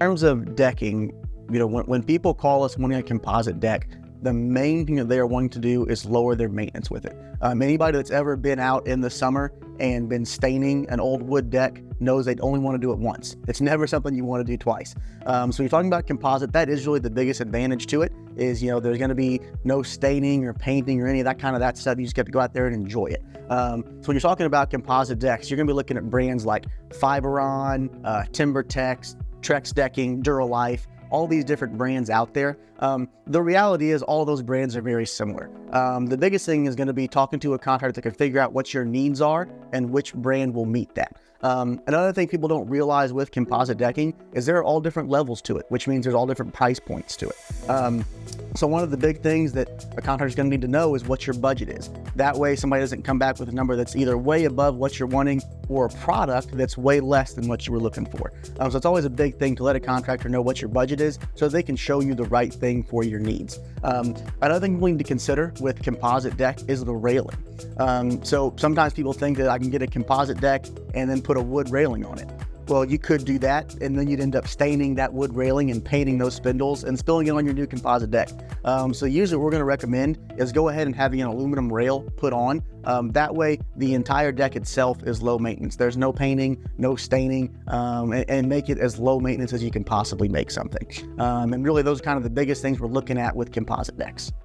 In terms of decking, when people call us wanting a composite deck, the main thing that they are wanting to do is lower their maintenance with it. Anybody that's ever been out in the summer and been staining an old wood deck knows they'd only want to do it once. It's never something you want to do twice. So you're talking about composite, that is really the biggest advantage to it is, there's going to be no staining or painting or any of that stuff. You just get to go out there and enjoy it. So when you're talking about composite decks, you're going to be looking at brands like Fiberon, TimberTex, Trex Decking, Duralife, all these different brands out there. The reality is all those brands are very similar. The biggest thing is going to be talking to a contractor that can figure out what your needs are and which brand will meet that. Another thing people don't realize with composite decking is there are all different levels to it, which means there's all different price points to it. So one of the big things that a contractor is going to need to know is what your budget is. That way somebody doesn't come back with a number that's either way above what you're wanting or a product that's way less than what you were looking for. So it's always a big thing to let a contractor know what your budget is so they can show you the right thing for your needs. Another thing we need to consider with composite deck is the railing. So sometimes people think that I can get a composite deck and then put a wood railing on it. Well, you could do that, and then you'd end up staining that wood railing and painting those spindles and spilling it on your new composite deck. So usually what we're going to recommend is go ahead and having an aluminum rail put on. That way, the entire deck itself is low maintenance. There's no painting, no staining, and make it as low maintenance as you can possibly make something. And really, those are kind of the biggest things we're looking at with composite decks.